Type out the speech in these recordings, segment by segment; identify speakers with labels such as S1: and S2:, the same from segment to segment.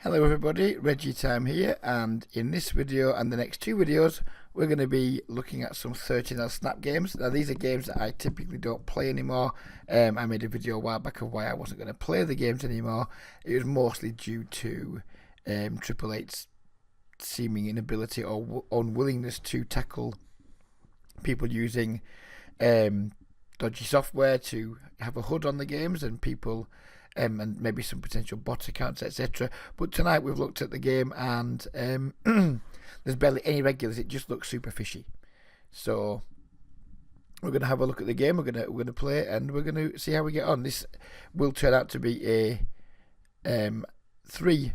S1: Hello everybody, Reggie Time here, and in this video and the next two videos we're going to be looking at some 13L snap games. Now these are games that I typically don't play anymore. I made a video a while back of why I wasn't going to play the games anymore. It was mostly due to Triple Eight's seeming inability or unwillingness to tackle people using dodgy software to have a HUD on the games, and people and maybe some potential bot accounts, etc. But tonight we've looked at the game and there's barely any regulars. It just looks super fishy. So we're going to have a look at the game. We're going to play it and we're going to see how we get on. This will turn out to be a three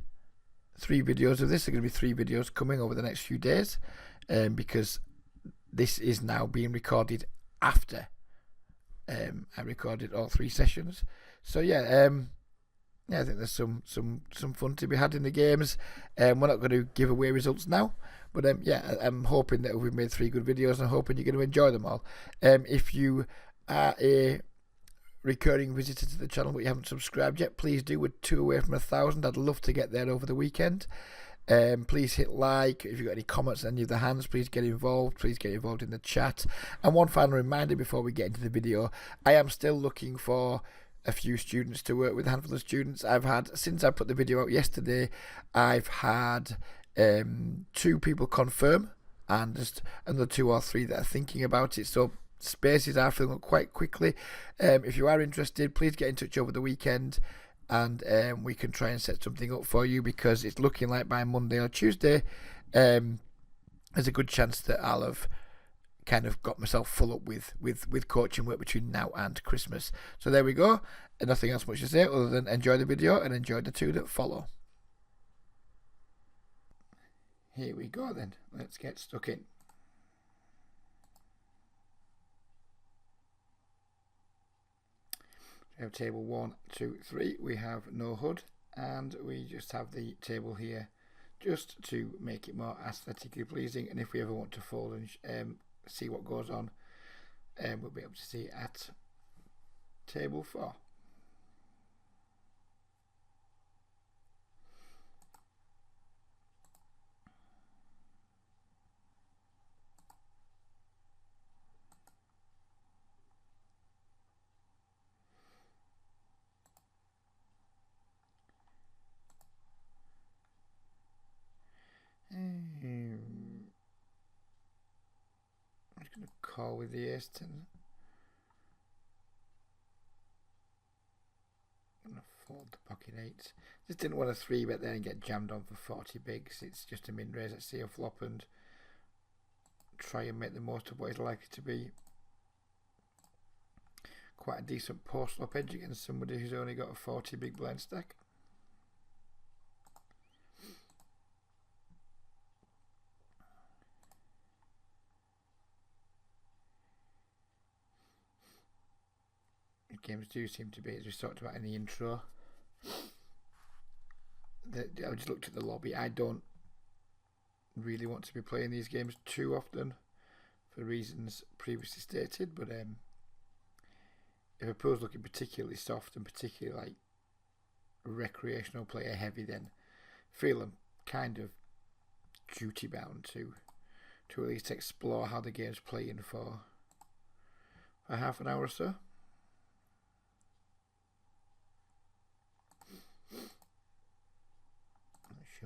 S1: videos of this. There are going to be 3 videos coming over the next few days because this is now being recorded after I recorded all 3 sessions. So yeah, I think there's some fun to be had in the games. We're not going to give away results now, but I'm hoping that we've made 3 good videos, and I'm hoping you're going to enjoy them all. If you are a recurring visitor to the channel but you haven't subscribed yet, please do. We're 2 away from 1,000. I'd love to get there over the weekend. Please hit like. If you've got any comments on any of the hands, please get involved. Please get involved in the chat. And one final reminder before we get into the video, I am still looking for a few students to work with, a handful of students. I've had, since I put the video out yesterday, I've had 2 people confirm and just another 2 or 3 that are thinking about it. So spaces are filling up quite quickly. If you are interested, please get in touch over the weekend and we can try and set something up for you, because it's looking like by Monday or Tuesday there's a good chance that I'll have kind of got myself full up with coaching work between now and Christmas. So there we go, and nothing else much to say other than enjoy the video and enjoy the 2 that follow. Here we go then, let's get stuck in. We have table 1, 2, 3. We have no HUD, and we just have the table here just to make it more aesthetically pleasing. And if we ever want to fold and see what goes on, we'll be able to see at table 4. I'm just going to call with the ace-10. I'm going to fold the pocket 8. Just didn't want a 3-bet there and get jammed on for 40 bigs. It's just a min-raise. Let's see a flop and try and make the most of what is likely to be quite a decent post-flop edge against somebody who's only got a 40 big blind stack. Games do seem to be, as we talked about in the intro, I just looked at the lobby. I don't really want to be playing these games too often for reasons previously stated, but if a pool's looking particularly soft and particularly like recreational player heavy, then I feel I'm kind of duty bound to at least explore how the game's playing for half an hour or so.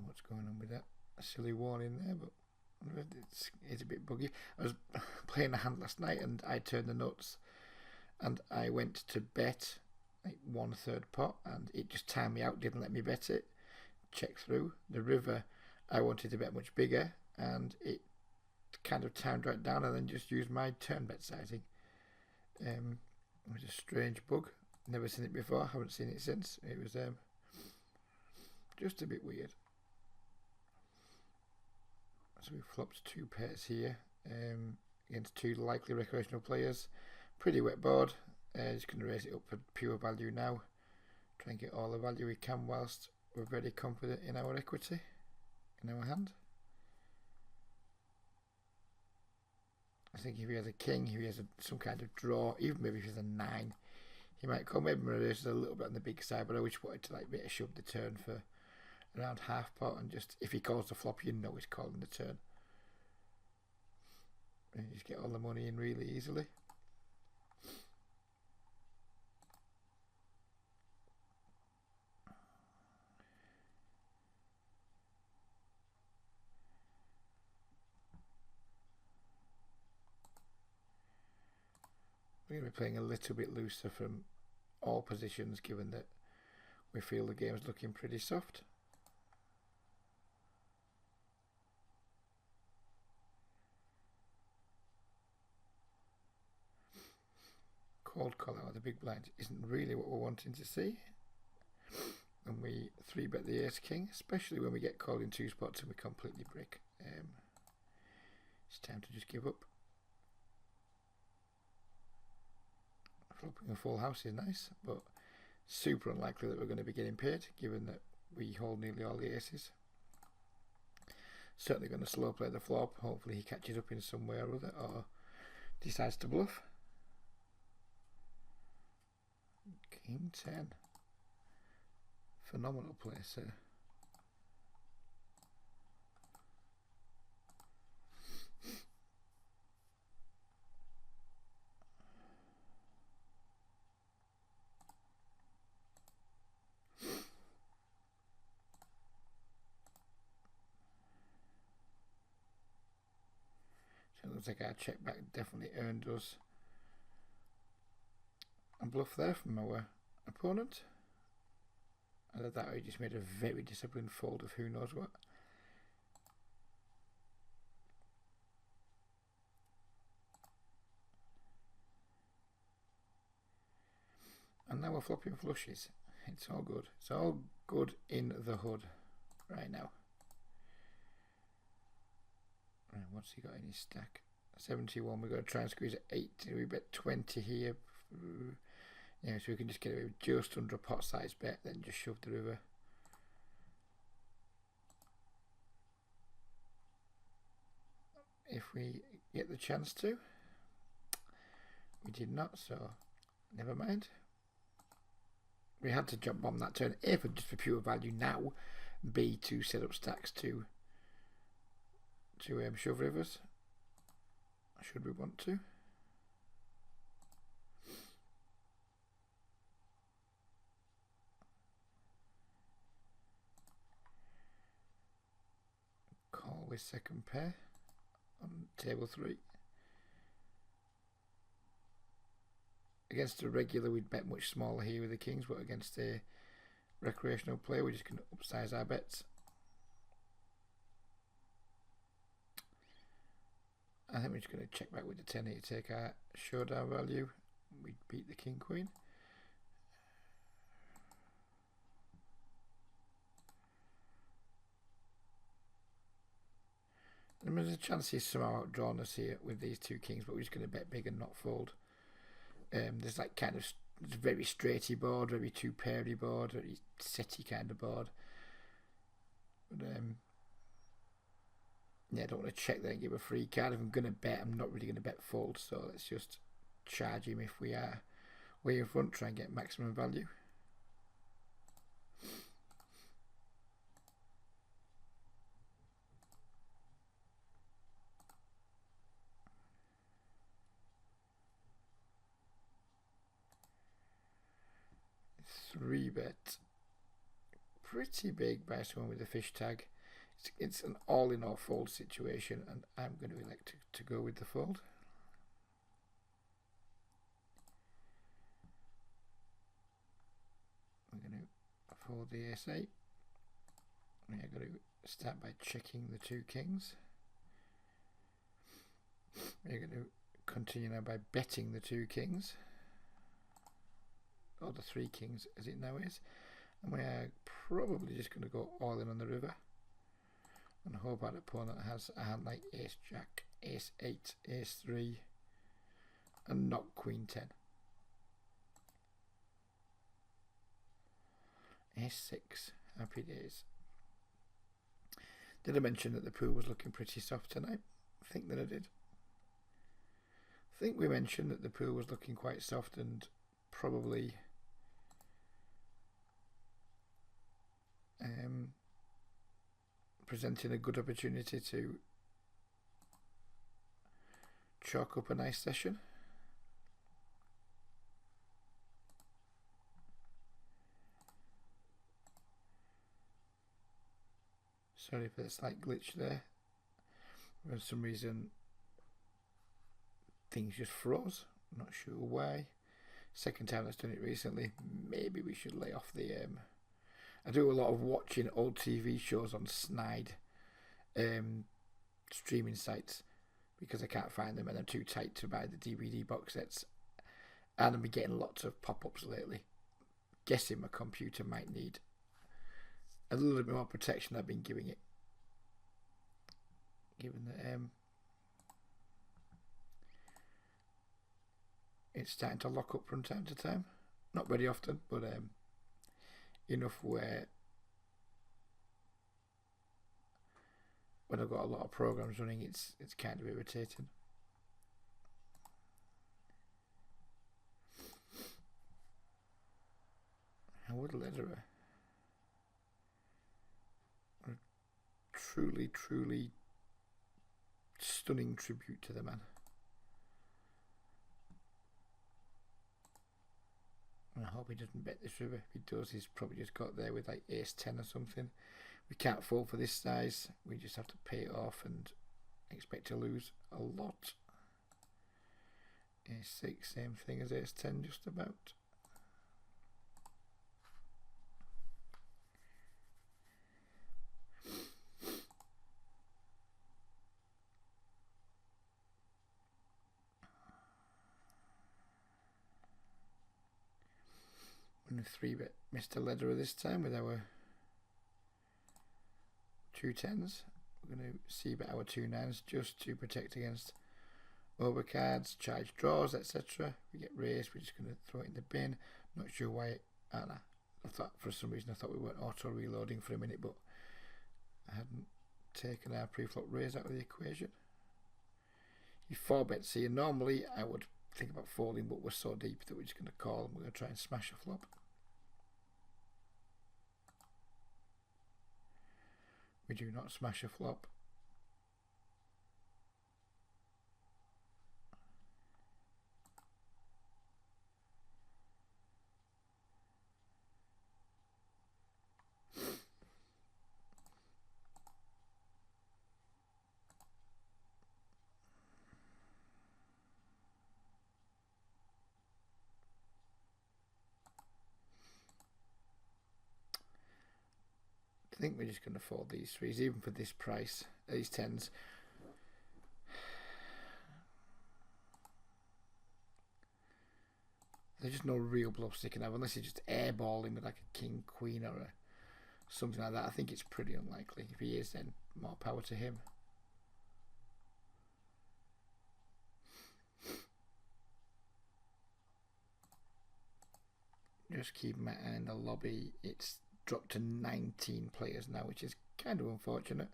S1: What's going on with that silly warning there, but it's a bit buggy. I was playing a hand last night and I turned the nuts and I went to bet like 1/3 pot and it just timed me out, didn't let me bet it. Check through the river, I wanted to bet much bigger and it kind of timed right down, and then just used my turn bet sizing. It was a strange bug, never seen it before, haven't seen it since. It was just a bit weird. So we flopped 2 pairs here against 2 likely recreational players. Pretty wet board. Just going to raise it up for pure value now. Try and get all the value we can whilst we're very confident in our equity in our hand. I think if he has a king, if he has some kind of draw, even maybe if he has a 9, he might come. Maybe my raise is a little bit on the big side, but I always wanted to like bit of shove the turn for around half pot, and just if he calls the flop, you know he's calling the turn. And you just get all the money in really easily. We're going to be playing a little bit looser from all positions, given that we feel the game's looking pretty soft. Cold call out of the big blind isn't really what we're wanting to see. And we 3-bet the ace king, especially when we get called in 2 spots and we completely break. It's time to just give up. Flopping a full house is nice, but super unlikely that we're going to be getting paid, given that we hold nearly all the aces. Certainly going to slow play the flop. Hopefully he catches up in some way or other, or decides to bluff. King 10. Phenomenal play, sir. So it looks like our check back definitely earned us a bluff there from our opponent. Either that or he just made a very disciplined fold of who knows what. And now we're flopping flushes. It's all good. It's all good in the hood right now. Right, what's he got in his stack? 71. We've got to try and squeeze at 80. We bet 20 here. Yeah, so we can just get away with just under a pot size bet, then just shove the river. If we get the chance to. We did not, so never mind. We had to jump bomb that turn, A, for just for pure value now, B, to set up stacks to shove rivers, should we want to. Call with second pair on table 3. Against a regular, we'd bet much smaller here with the kings, but against a recreational player, we're just going to upsize our bets. I think we're just going to check back with the 10 here to take our showdown value. We beat the king queen. And there's a chance he's somehow outdrawn us here with these 2 kings, but we're just going to bet big and not fold. There's like kind of very straighty board, very 2-pairy board, very setty kind of board. But yeah, I don't want to check there and give a free card. If I'm going to bet, I'm not really going to bet fold, so let's just charge him if we are way in front, try and get maximum value. Three bet, pretty big by someone with a fish tag. It's an all-in-all fold situation, and I'm going to elect to go with the fold. I'm going to fold the ace-8. I'm going to start by checking the 2 kings. We're going to continue now by betting the 2 kings. Or the 3 kings as it now is, and we are probably just going to go all in on the river and hope our opponent has a hand like ace jack, ace 8, ace 3 and not queen 10. Ace 6, happy days. Did I mention that the pool was looking pretty soft tonight? I think that I did. I think we mentioned that the pool was looking quite soft, and probably presenting a good opportunity to chalk up a nice session. Sorry for the slight glitch there. For some reason things just froze. Not sure why. Second time that's done it recently. Maybe we should lay off the I do a lot of watching old TV shows on snide streaming sites because I can't find them and they're too tight to buy the DVD box sets. And I've been getting lots of pop-ups lately. Guessing my computer might need a little bit more protection I've been giving it. Given that it's starting to lock up from time to time. Not very often, but enough where when I've got a lot of programs running, it's kind of irritating. Howard Lederer, a truly stunning tribute to the man. I hope he doesn't bet this river. If he does, he's probably just got there with like ace 10 or something. We can't fall for this size. We just have to pay it off and expect to lose a lot. Ace 6, same thing as ace 10 just about. And a 3-bet Mr. Lederer this time with our 2 10s. We're going to c-bet our 2 9s just to protect against overcards, charge draws, etc. We get raised, we're just going to throw it in the bin. Not sure why. I thought for some reason I thought we weren't auto reloading for a minute, but I hadn't taken our pre-flop raise out of the equation. You 4-bet C, and normally I would think about folding, but we're so deep that we're just going to call and we're going to try and smash a flop. We do not smash a flop. I think we're just going to fold these 3s, even for this price, these 10s. There's just no real bluffs they can have, unless you just airball him with like a king, queen, or something like that. I think it's pretty unlikely. If he is, then more power to him. Just keep my eye on the lobby. It's dropped to 19 players now, which is kind of unfortunate.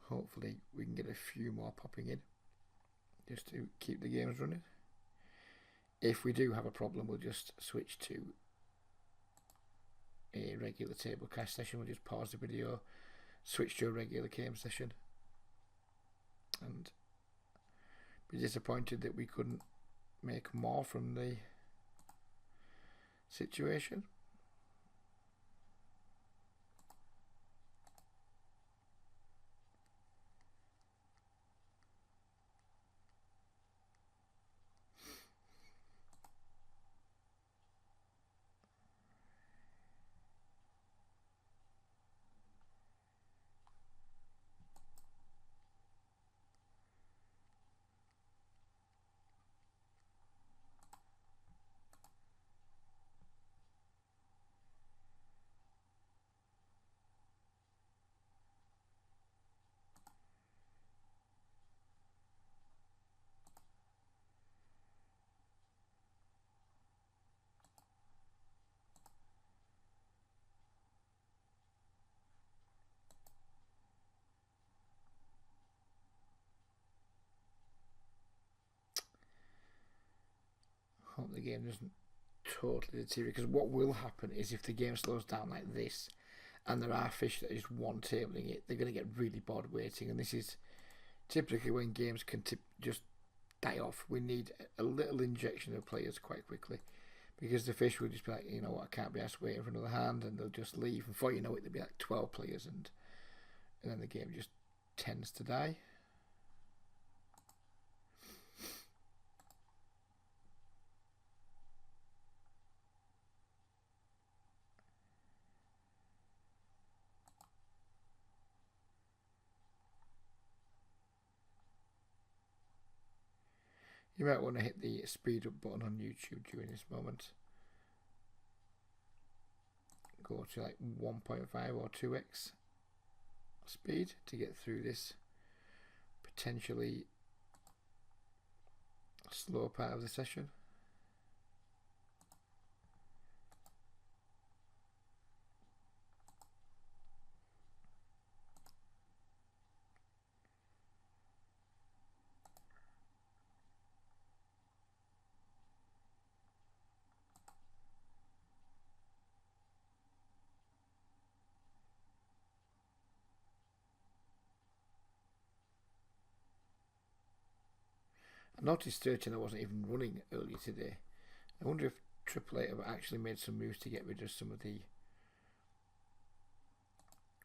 S1: Hopefully we can get a few more popping in just to keep the games running. If we do have a problem, we'll just switch to a regular table cash session. We'll just pause the video, switch to a regular game session, and be disappointed that we couldn't make more from the situation. Hope the game doesn't totally deteriorate, because what will happen is if the game slows down like this and there are fish that are just one tabling it, they're going to get really bored waiting. And this is typically when games can just die off. We need a little injection of players quite quickly, because the fish will just be like, you know what, I can't be asked waiting for another hand, and they'll just leave. And before you know it, there'll be like 12 players, and then the game just tends to die. You might want to hit the speed up button on YouTube during this moment. Go to like 1.5 or 2x speed to get through this potentially slow part of the session. I noticed 13 wasn't even running earlier today. I wonder if Triple have actually made some moves to get rid of some of the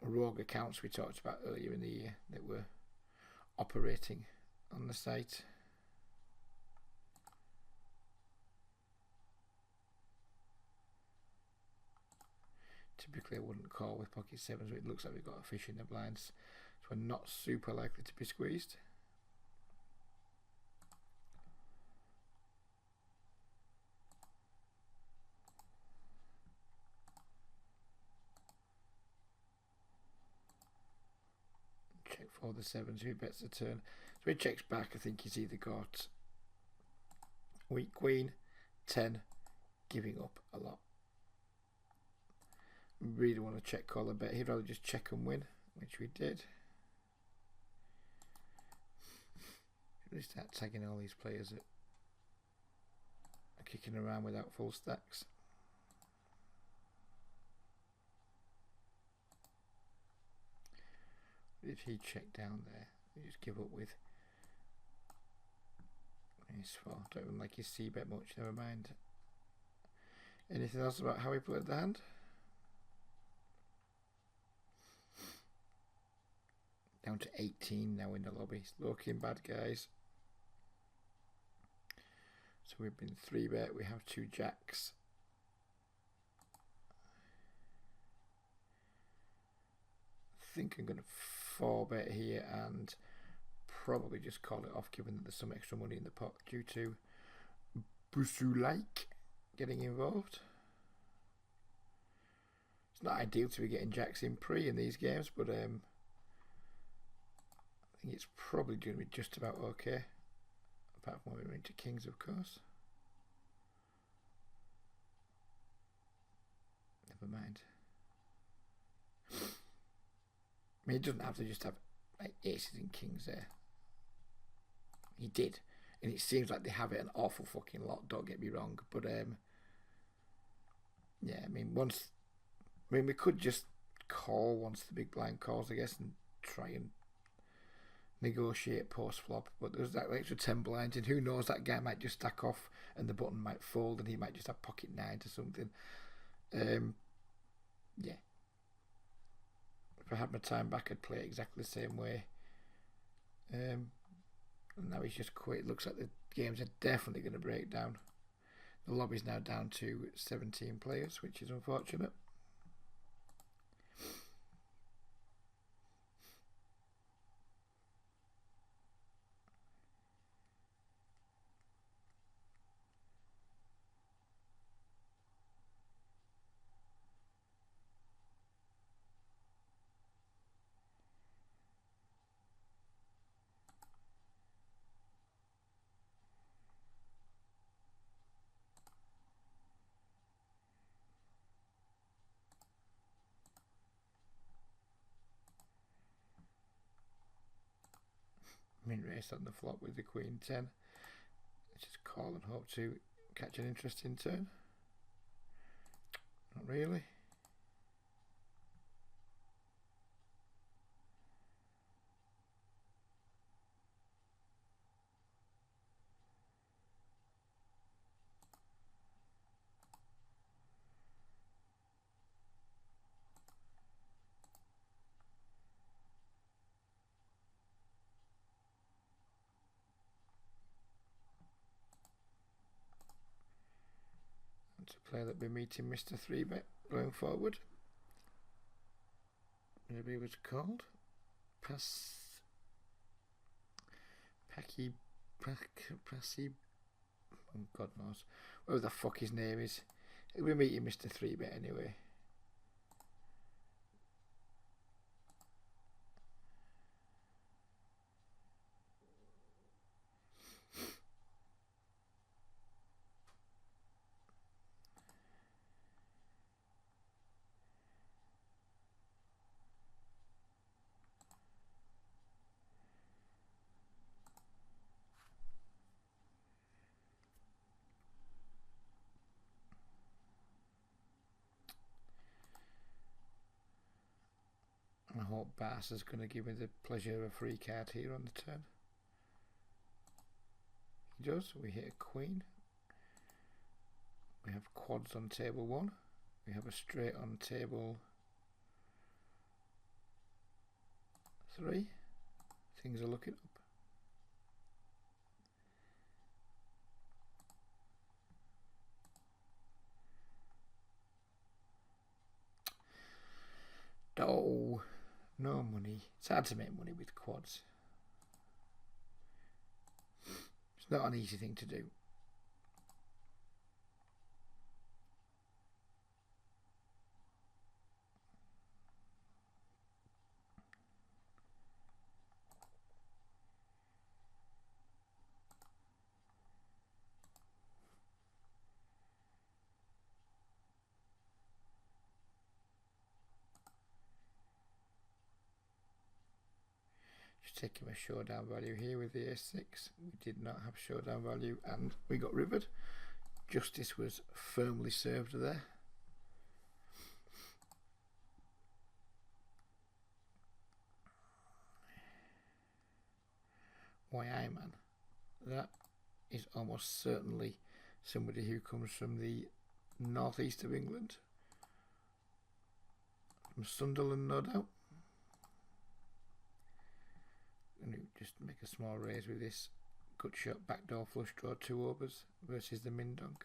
S1: rogue accounts we talked about earlier in the year that were operating on the site. Typically I wouldn't call with pocket 7s, but it looks like we've got a fish in the blinds, so we're not super likely to be squeezed. Check for the 7s, who bets the turn. So he checks back. I think he's either got weak queen, 10, giving up a lot. Really want to check call a bet. He'd rather just check and win, which we did. Really start tagging all these players that are kicking around without full stacks. Did he check down there? He just give up with his 4. Don't even like his C bet much, never mind. Anything else about how he played the hand? Down to 18 now in the lobby. Looking bad, guys. So we've been 3 bet. We have 2 jacks. I think I'm going to 4 bet here and probably just call it off, given that there's some extra money in the pot due to Brusu-like getting involved. It's not ideal to be getting jacks in pre in these games, but I think it's probably going to be just about okay, apart from when we're into kings, of course. Never mind. I mean, he doesn't have to just have like aces and kings there. He did, and it seems like they have it an awful fucking lot, don't get me wrong, but yeah, I mean, we could just call once the big blind calls, I guess, and try and negotiate post flop, but there's that extra 10 blinds, and who knows, that guy might just stack off and the button might fold and he might just have pocket 9 or something. Yeah, if I had my time back, I'd play it exactly the same way. And now he's just quit. It looks like the games are definitely going to break down. The lobby's now down to 17 players, which is unfortunate. Min race on the flop with the queen 10. Let's just call and hope to catch an interesting turn. Not really. player that will be meeting Mr. 3-bet going forward. Maybe it was called Passy, oh God knows, whatever the fuck his name is. He'll be meeting Mr. 3-bet anyway. I hope Bass is going to give me the pleasure of a free card here on the turn. He does. We hit a queen. We have quads on table 1. We have a straight on table 3. Things are looking up. Oh, no money. It's hard to make money with quads. It's not an easy thing to do. Just taking a showdown value here with the A6. We did not have showdown value and we got rivered. Justice was firmly served there. Why I man? That is almost certainly somebody who comes from the northeast of England. From Sunderland, no doubt. And just make a small raise with this gut shot backdoor flush draw 2 overs versus the min donk.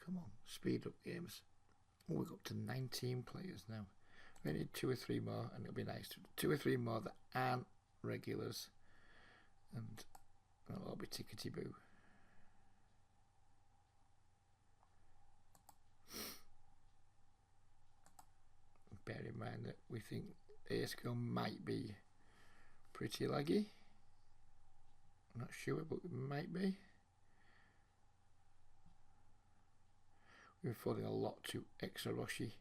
S1: Come on, speed up games. Oh, we're up to 19 players now. We need 2 or 3 more, and it'll be nice. 2 or 3 more that aren't regulars, and it'll all be tickety boo. Bear in mind that we think ace girl might be pretty laggy. I'm not sure, but it might be. We've been folding a lot to extra Roshi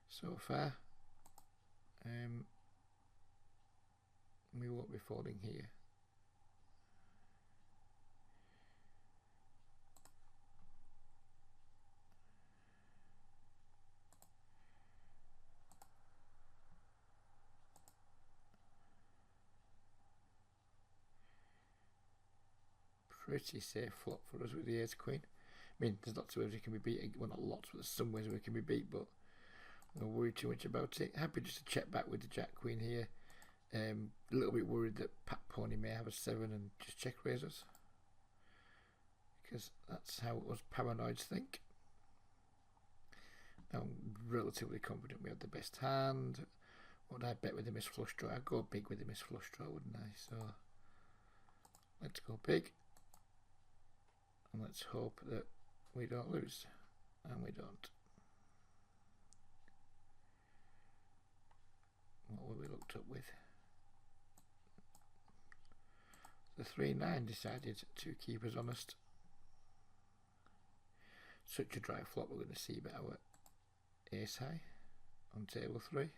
S1: so far. We won't be folding here. Pretty safe flop for us with the ace queen. I mean, there's lots of ways we can be beat. Well, not lots, but there's some ways we can be beat, but I'm not worried too much about it. Happy just to check back with the jack queen here. A little bit worried that Pat Pony may have a 7 and just check raise us, because that's how us paranoids think. Now, I'm relatively confident we have the best hand. What would I bet with the miss flush draw? I'd go big with the miss flush draw, wouldn't I? So let's go big, and let's hope that we don't lose, and we don't. What were we looked up with? The 3-9 decided to keep us honest. Such a dry flop, we're going to see about our ace high on table 3.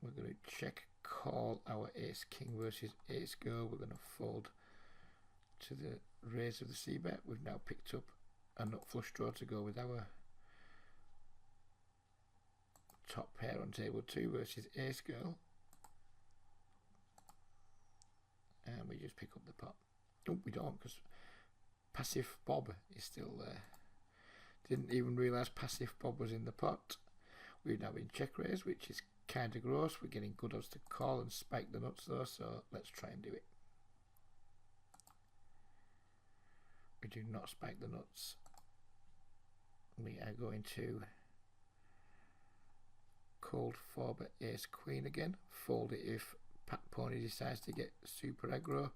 S1: We're going to check call our ace king versus ace girl. We're going to fold to the raise of the c-bet. We've now picked up a nut flush draw to go with our top pair on table 2 versus ace girl. And we just pick up the pot. Oh, we don't, because passive Bob is still there. Didn't even realise passive Bob was in the pot. We've now been check raise, which is kind of gross. We're getting good odds to call and spike the nuts though, so let's try and do it. We do not spike the nuts. We are going to cold 4-bet ace queen again. Fold it if Pat Pony decides to get super aggro.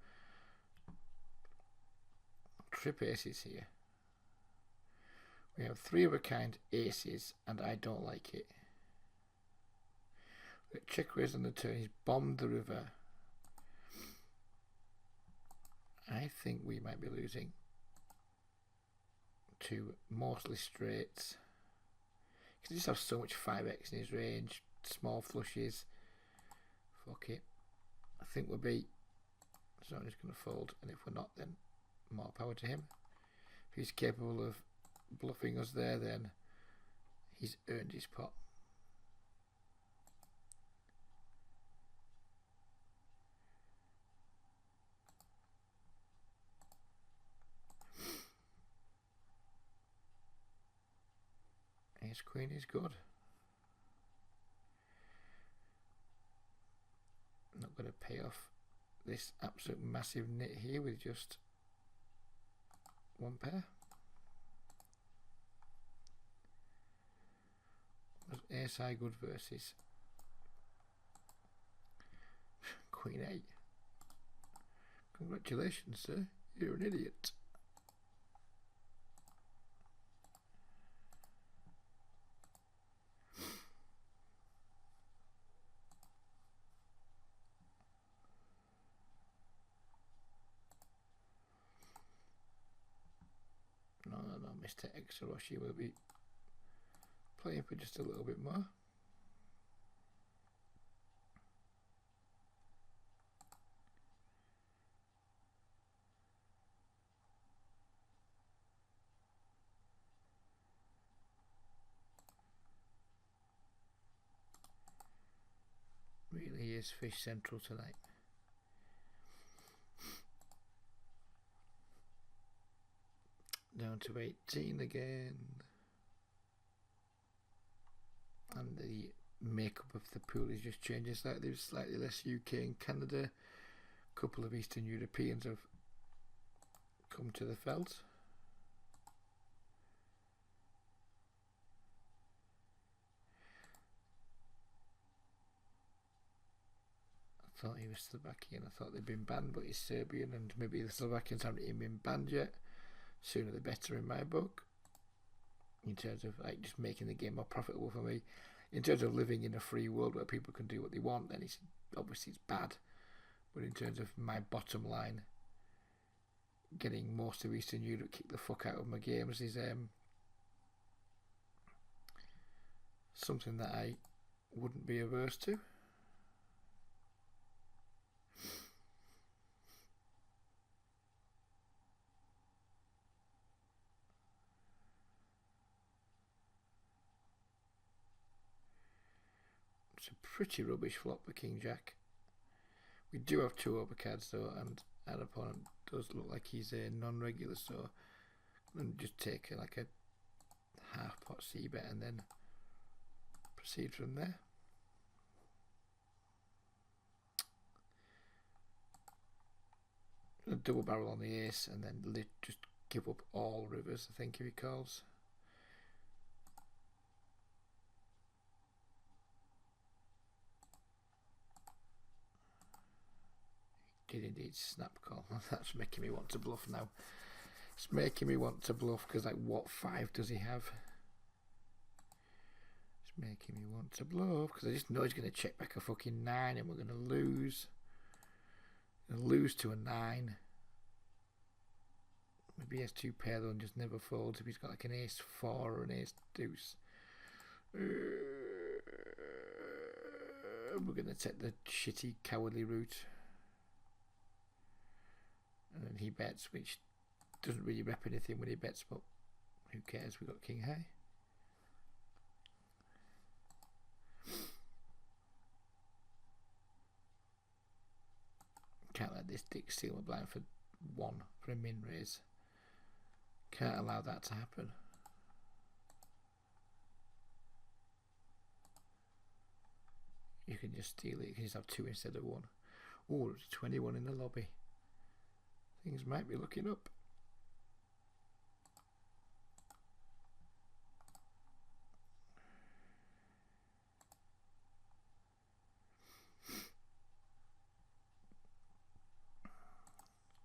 S1: Trip aces here. We have 3 of a kind aces, and I don't like it. We got check raise on the turn. He's bombed the river. I think we might be losing to mostly straights. He can just have so much 5x in his range. Small flushes. Fuck it. I think we'll beat. So I'm just going to fold, and if we're not, then more power to him. If he's capable of bluffing us there, then he's earned his pot. Ace queen is good. I'm not going to pay off this absolute massive nit here with just 1 pair. Was ace high good versus queen 8? Congratulations, sir. You're an idiot. No, Mr. Exoroshi will be playing for just a little bit more. Really is fish central tonight. Down to 18 again. And the makeup of the pool is just changing slightly. There's slightly less UK and Canada. A couple of Eastern Europeans have come to the felt. I thought he was Slovakian. I thought they'd been banned, but he's Serbian, and maybe the Slovakians haven't even been banned yet. Sooner the better in my book. In terms of like just making the game more profitable for me. In terms of living in a free world where people can do what they want, then it's obviously it's bad. But in terms of my bottom line, getting most of Eastern Europe kick the fuck out of my games is something that I wouldn't be averse to. It's a pretty rubbish flop for King Jack. We do have 2 overcards though, and our opponent does look like he's a non-regular, so I'm going to just take like a half pot c-bet and then proceed from there. A double barrel on the ace and then just give up all rivers, I think he calls. Did indeed snap call. That's making me want to bluff now. It's making me want to bluff because like what 5 does he have? It's making me want to bluff because I just know he's going to check back a fucking 9 and we're going to lose. Lose to a 9. Maybe he has 2 pair though and just never folds if he's got like an ace 4 or an ace deuce. We're going to take the shitty, cowardly route. And then he bets, which doesn't really rep anything when he bets, but who cares? We got king high. Can't let this dick steal a blind for 1 for a min raise. Can't allow that to happen. You can just steal it. You can just have 2 instead of 1. Oh, there's 21 in the lobby. Things might be looking up.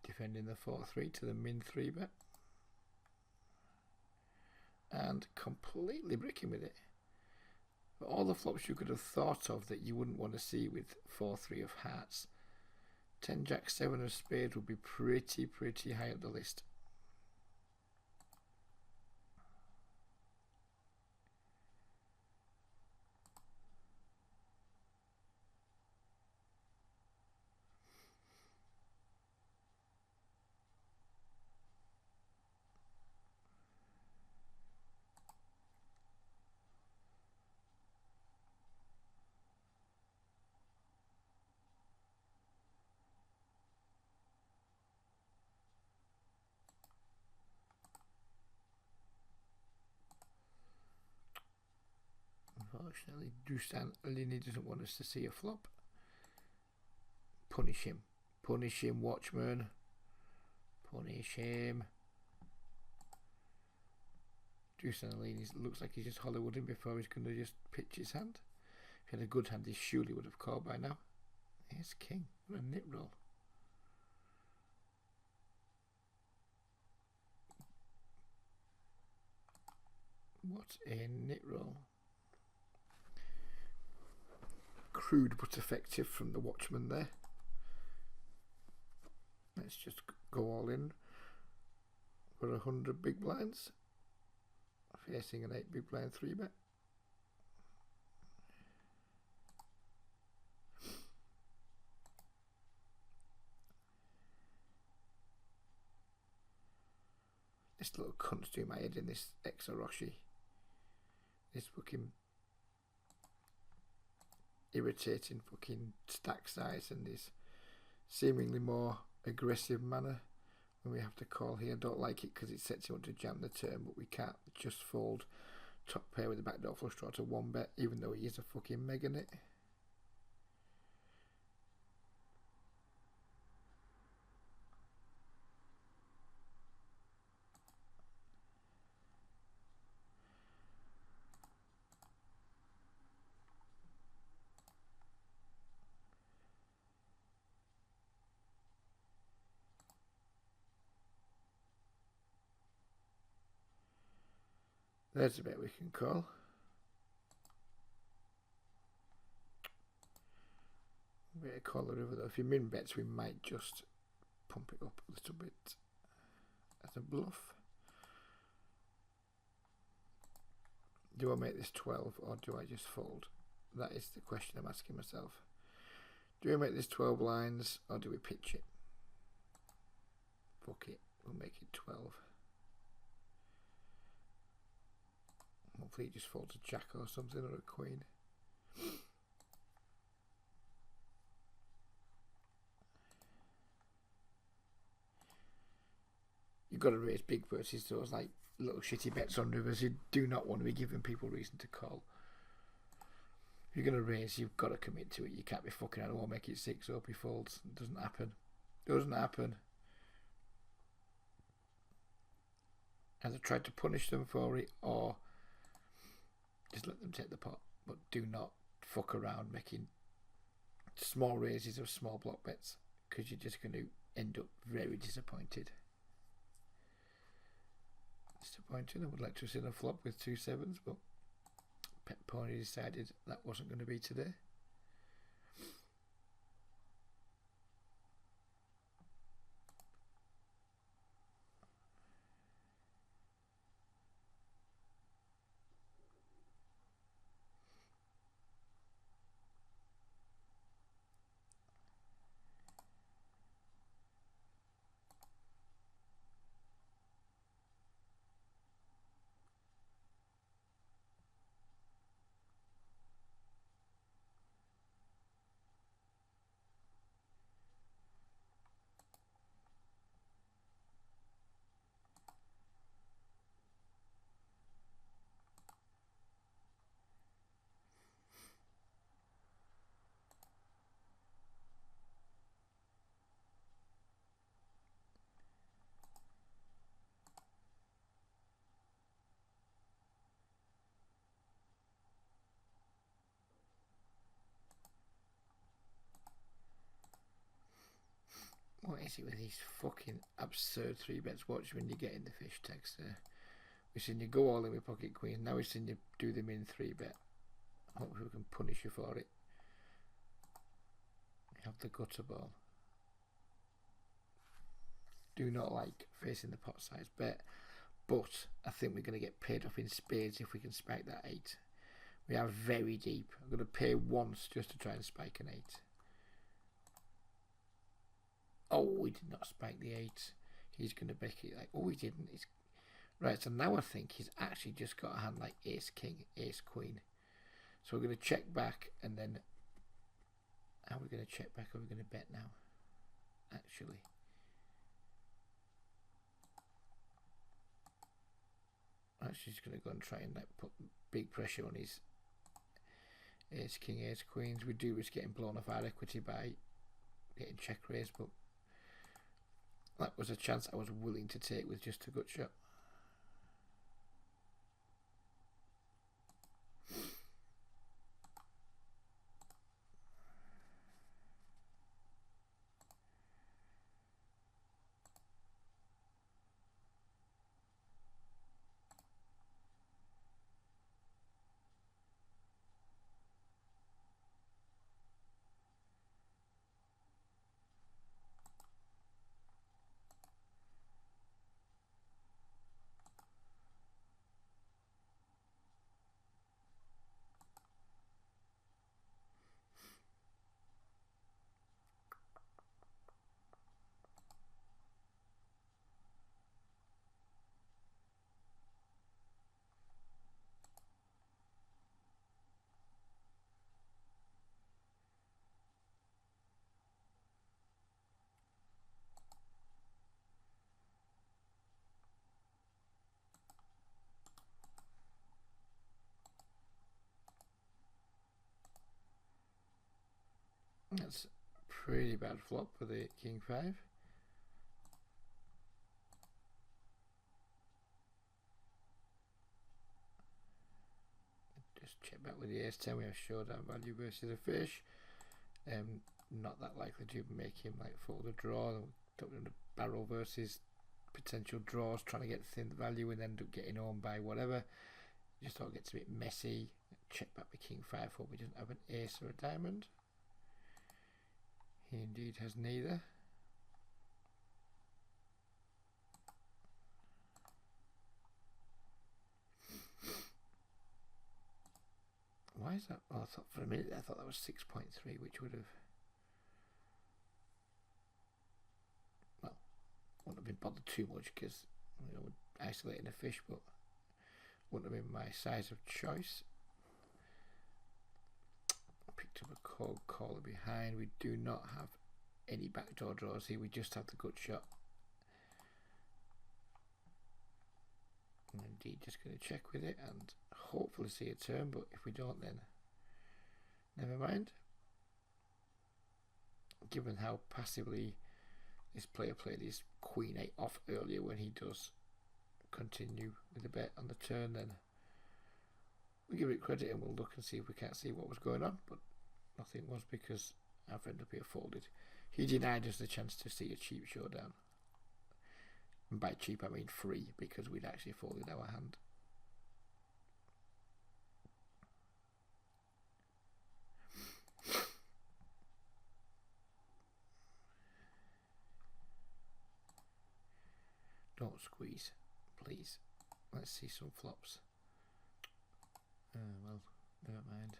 S1: Defending the 4-3 to the min 3 bet. And completely bricking with it. But all the flops you could have thought of that you wouldn't want to see with 4-3 of hearts. 10 jack 7 of spades would be pretty high up the list. Unfortunately, Dusan Alini doesn't want us to see a flop. Punish him. Punish him, Watchman. Punish him. Dusan Alini looks like he's just Hollywooding before he's going to just pitch his hand. If he had a good hand, he surely would have called by now. Here's king. What a nip roll. What a nit roll. Crude but effective from the Watchman there. Let's just go all in for 100 big blinds. Facing an 8 big blind 3 bet. This little cunt's doing my head in, this Exoroshi. This fucking irritating fucking stack size and this seemingly more aggressive manner when we have to call here. Don't like it because it sets him up to jam the turn, but we can't just fold top pair with the backdoor flush draw to 1 bet, even though he is a fucking mega nit. There's a bet we can call. Way to call the river though. If he min bets, we might just pump it up a little bit as a bluff. Do I make this 12 or do I just fold? That is the question I'm asking myself. Do we make this 12 lines or do we pitch it? Fuck it, we'll make it 12. Hopefully he just folds a jack or something, or a queen. You've got to raise big versus those like little shitty bets on rivers. You do not want to be giving people reason to call. If you're going to raise, you've got to commit to it. You can't be fucking out of one, make it 6, hope he folds. It doesn't happen. Doesn't happen. Either try to punish them for it or just let them take the pot. But do not fuck around making small raises of small block bets, because you're just going to end up very disappointed. Disappointed. I would like to have seen a flop with 2 7s, but Pet Pony decided that wasn't going to be today. What is it with these fucking absurd 3-bets? Watch when you get in the fish text there. We've seen you go all in with pocket queens. Now we've seen you do them in 3-bet. Hopefully we can punish you for it. You have the gutter ball. Do not like facing the pot size bet. But I think we're going to get paid off in spades if we can spike that 8. We are very deep. I'm going to pay once just to try and spike an 8. Oh, we did not spike the 8. He's going to make it like, oh, he didn't. He's... Right, so now I think he's actually just got a hand like ace king, ace queen. So we're going to check back, and then how are we going to check back? Are we going to bet now? Actually. Actually, he's going to go and try and like put big pressure on his ace king, ace queens. We do risk getting blown off our equity by getting check raised, but that was a chance I was willing to take with just a gut shot. That's a pretty bad flop for the king 5. Just check back with the ace 10. We have showdown value versus a fish. Not that likely to make him like fold a draw. Don't want to barrel versus potential draws, trying to get thin value and end up getting owned by whatever. Just thought it gets a bit messy. Check back with king 5. Hope he doesn't have an ace or a diamond. He indeed has neither. Why is that? Oh, I thought for a minute I thought that was 6.3, which would have, well, wouldn't have been bothered too much because we're isolating a fish, but wouldn't have been my size of choice. Picked up a cold caller behind. We do not have any backdoor draws here. We just have the gut shot. And indeed just going to check with it and hopefully see a turn, but if we don't, then never mind. Given how passively this player played his queen 8 off earlier, when he does continue with the bet on the turn, then we give it credit and we'll look and see if we can't see what was going on, but nothing was because our friend up here folded. He denied us the chance to see a cheap showdown. And by cheap I mean free, because we'd actually folded our hand. Don't squeeze, please. Let's see some flops. Well, never mind.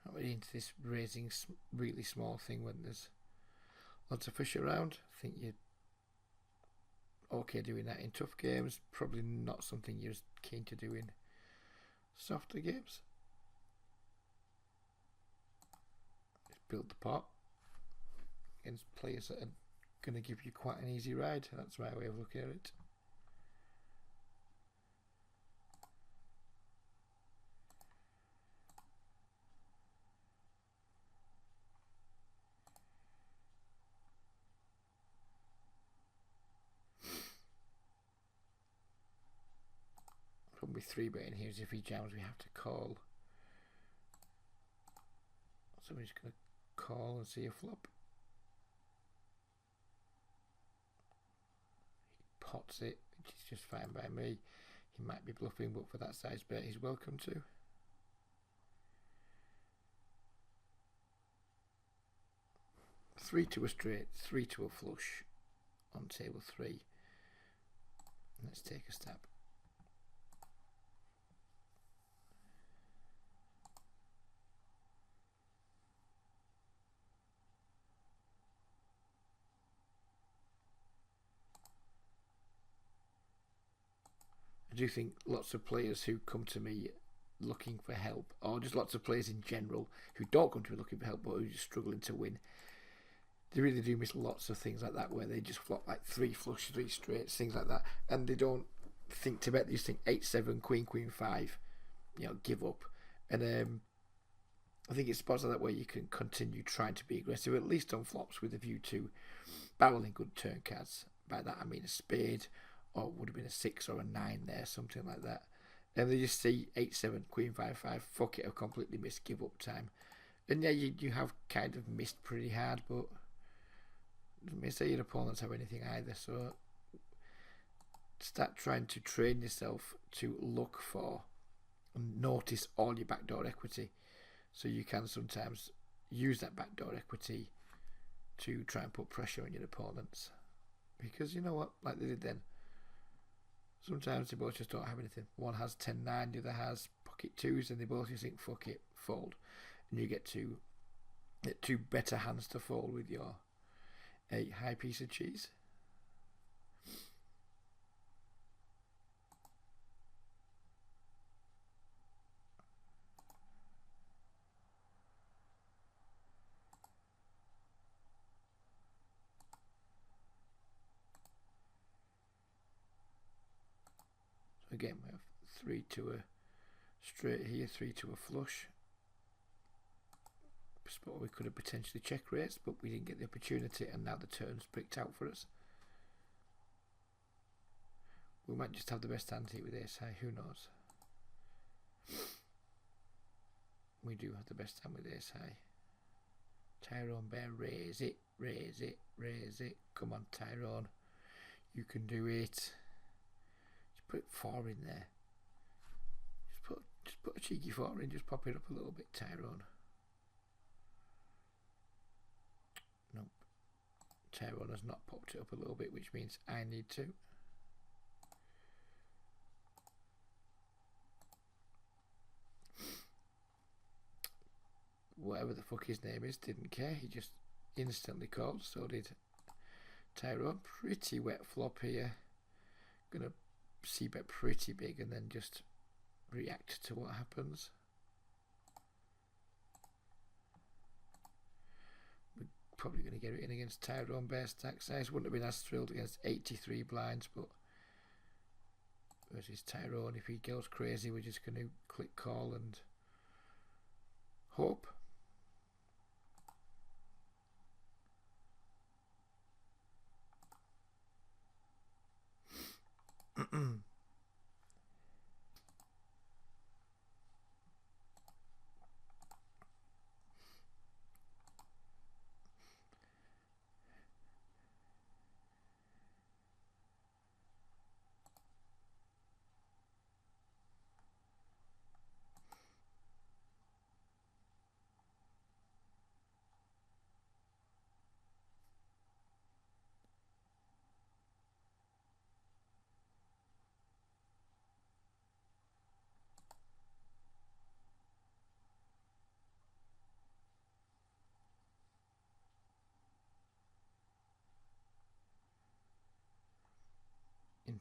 S1: Not really into this raising really small thing when there's lots of fish around. I think you okay doing that in tough games, probably not something you're keen to do in softer games. Just build the pot against players that are going to give you quite an easy ride. That's my way of looking at it. Probably 3-betting here is if he jams, we have to call. So we're just going to call and see a flop. He pots it, which is just fine by me. He might be bluffing, but for that size bet, he's welcome to. Three to a straight, 3 to a flush on table 3. Let's take a stab. I do think lots of players who come to me looking for help, or just lots of players in general who don't come to me looking for help but who are just struggling to win, they really do miss lots of things like that where they just flop like 3 flush, 3 straights, things like that, and they don't think to bet. They just think 8-7, Queen 5, give up. And I think it's spots like that where you can continue trying to be aggressive, at least on flops, with a view to barreling good turn cards. By that I mean a spade, or it would have been a 6 or a 9 there, something like that. And they just see 8-7, Queen 5, fuck it, I've completely missed, give up time. And yeah, you have kind of missed pretty hard, but doesn't mean say your opponents have anything either. So start trying to train yourself to look for and notice all your backdoor equity, so you can sometimes use that backdoor equity to try and put pressure on your opponents. Because you know what, like they did then, sometimes they both just don't have anything. One has 10-9, the other has pocket 2s, and they both just think fuck it, fold, and you get two better hands to fold with your a high piece of cheese. So again, we have 3 to a straight here, 3 to a flush. Spot we could have potentially check raised, but we didn't get the opportunity, and now the turn's pricked out for us. We might just have the best hand here with ace high, who knows. We do have the best hand with ace high. Tyrone Bear, raise it, raise it, raise it. Come on, Tyrone, you can do it. Just put 4 in there. Just put a cheeky 4 in, just pop it up a little bit, Tyrone. Nope. Tyrone has not popped it up a little bit, which means I need to. Whatever the fuck his name is, didn't care. He just instantly called. So did Tyrone. Pretty wet flop here. Gonna c-bet pretty big and then just react to what happens. We're probably going to get it in against Tyrone Bear stack size. Wouldn't have been as thrilled against 83 blinds, but versus Tyrone, if he goes crazy, we're just going to click call and hope.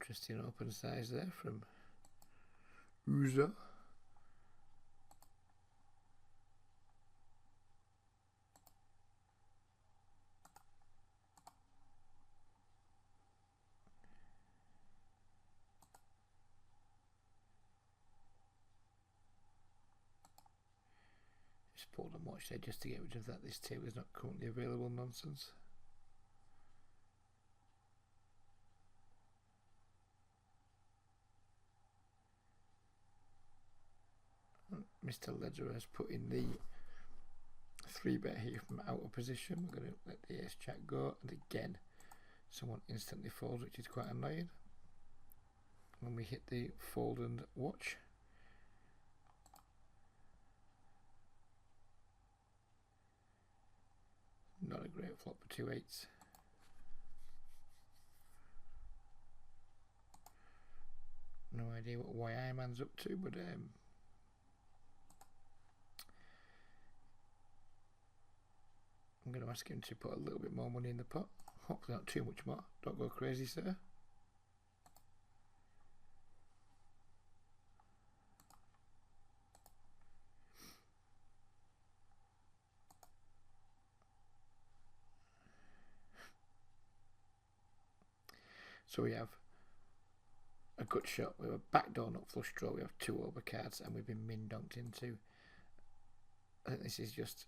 S1: Interesting open size there from Uzo. Just pulled a watch there just to get rid of that. This table is not currently available nonsense. Mr. Ledger has put in the 3-bet here from out of position. We're going to let the ace jack go, and again someone instantly folds, which is quite annoying. When we hit the fold and watch, not a great flop for 2-8s. No idea what YI man's up to, but I'm going to ask him to put a little bit more money in the pot. Hopefully not too much more. Don't go crazy, sir. So we have a gut shot, we have a backdoor nut flush draw, we have 2 overcards, and we've been min-donked into. I think this is just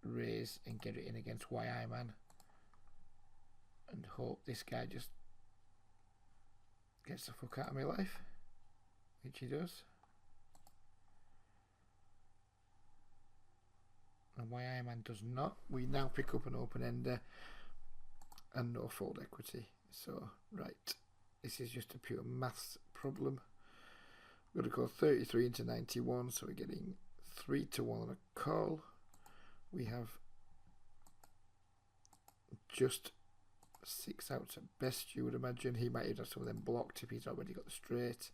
S1: raise and get it in against YI man and hope this guy just gets the fuck out of my life, which he does. And YI man does not. We now pick up an open ender and no fold equity. So right, this is just a pure maths problem. We're going to go 33 into 91, so we're getting 3 to 1 on a call. We have just 6 outs at best, you would imagine. He might have some of them blocked if he's already got the straight.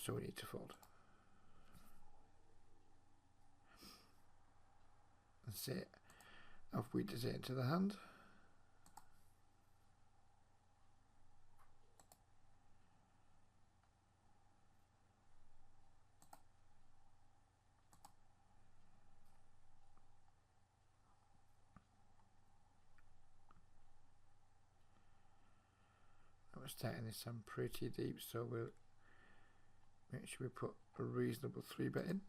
S1: So we need to fold. That's it. Have we just into the hand? We're starting this one pretty deep, so we'll make sure we put a reasonable 3-bet in.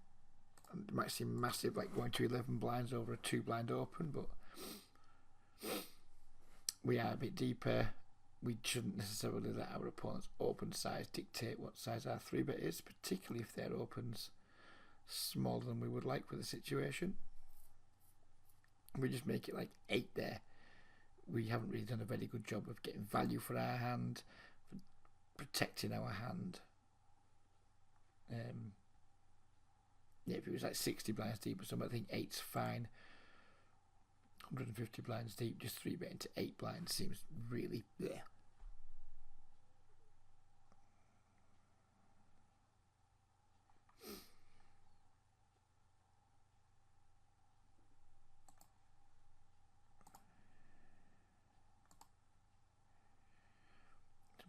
S1: And it might seem massive, like going to 11 blinds over a 2-blind open, but we are a bit deeper. We shouldn't necessarily let our opponent's open size dictate what size our 3-bet is, particularly if their open's smaller than we would like for the situation. We just make it like 8 there. We haven't really done a very good job of getting value for our hand, for protecting our hand. Yeah, if it was like 60 blinds deep or something, I think 8's fine. 150 blinds deep, just 3-bet into 8 blinds seems really bleh.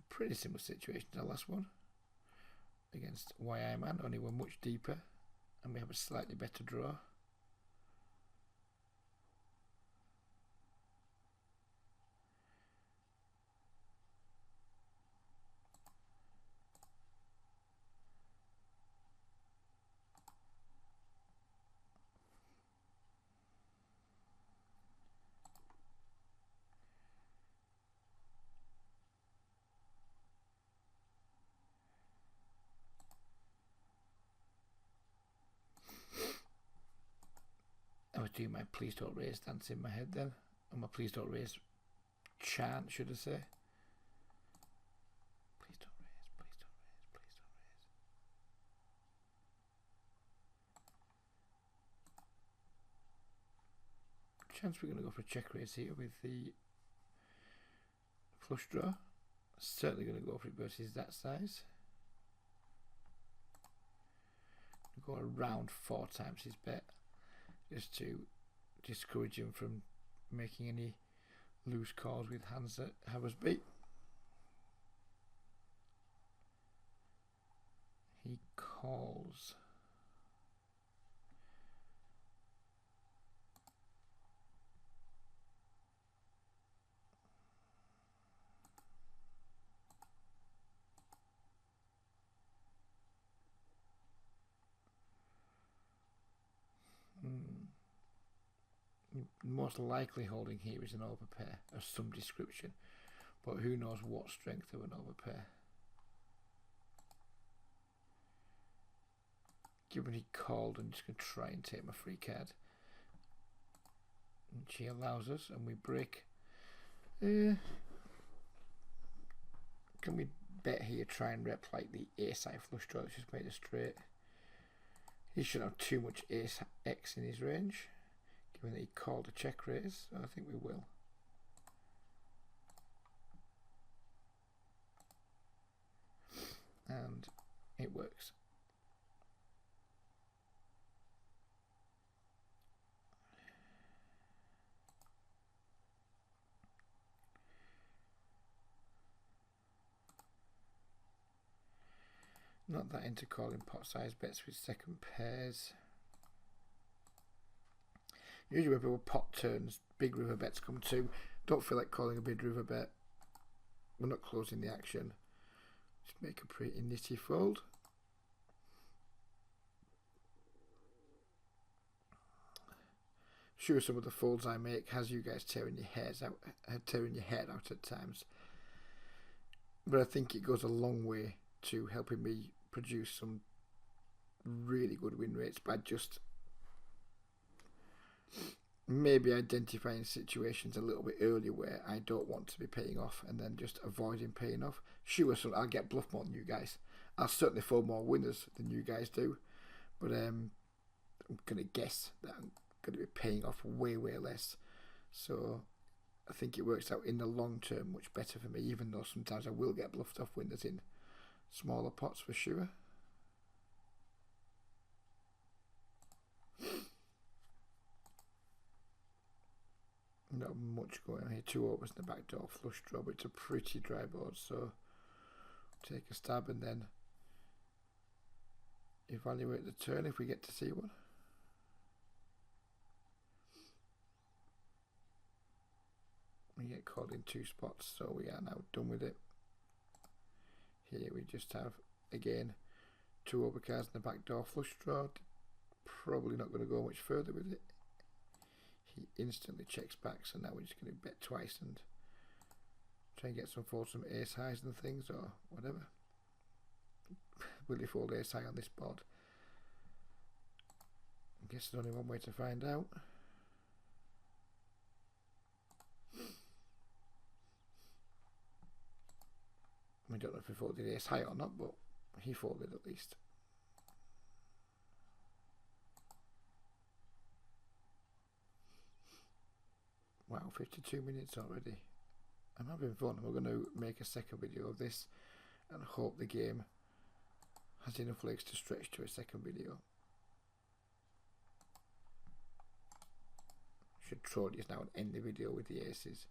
S1: Pretty similar situation to the last one against YI man, only we're much deeper and we have a slightly better draw. I was doing my please don't raise dance in my head then, and my please don't raise chant, should I say. Please don't raise, please don't raise, please don't raise. Chance we're going to go for a check raise here with the flush draw. Certainly going to go for it versus that size. Go around 4 times his bet, just to discourage him from making any loose calls with hands that have us beat. He calls. Most likely holding here is an overpair of some description, but who knows what strength of an overpair. Given he called, I'm just going to try and take my free card. And she allows us, and we break. Can we bet here, try and rep like the ace-high flush draw that's just made a straight? He shouldn't have too much ace-x in his range, given that he called a check raise, so I think we will. And it works. Not that into calling pot size bets with second pairs. Usually when people pot turns, big river bets come too. Don't feel like calling a big river bet. We're not closing the action. Just make a pretty nitty fold. Sure, some of the folds I make has you guys tearing your head out at times. But I think it goes a long way to helping me produce some really good win rates by just maybe identifying situations a little bit earlier where I don't want to be paying off and then just avoiding paying off. Sure, so I'll get bluff more than you guys. I'll certainly fold more winners than you guys do, but I'm going to guess that I'm going to be paying off way less. So I think it works out in the long term much better for me, even though sometimes I will get bluffed off winners in smaller pots for sure. Not much going on here. 2 overs in the back door, flush draw, but it's a pretty dry board, so take a stab and then evaluate the turn if we get to see one. We get called in 2 spots, so we are now done with it. Here we just have, again, 2 overcards in the back door, flush draw. Probably not going to go much further with it. He instantly checks back, so now we're just going to bet twice and try and get some ace highs and things or whatever. Will he fold ace high on this board? I guess there's only one way to find out. We don't know if he folded ace high or not, but he folded at least. Wow, 52 minutes already. I'm having fun. We're going to make a second video of this and hope the game has enough legs to stretch to a second video. Should troll these now and end the video with the aces.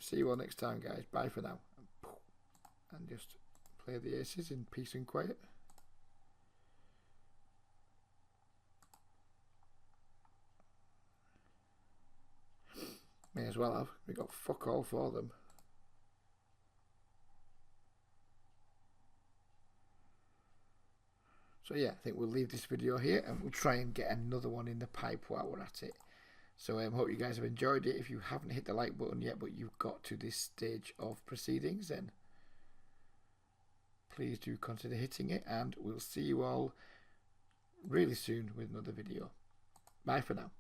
S1: See you all next time, guys. Bye for now. And just play the aces in peace and quiet. May as well have. We got fuck all for them. So yeah, I think we'll leave this video here and we'll try and get another one in the pipe while we're at it. So I hope you guys have enjoyed it. If you haven't hit the like button yet, but you've got to this stage of proceedings, then please do consider hitting it, and we'll see you all really soon with another video. Bye for now.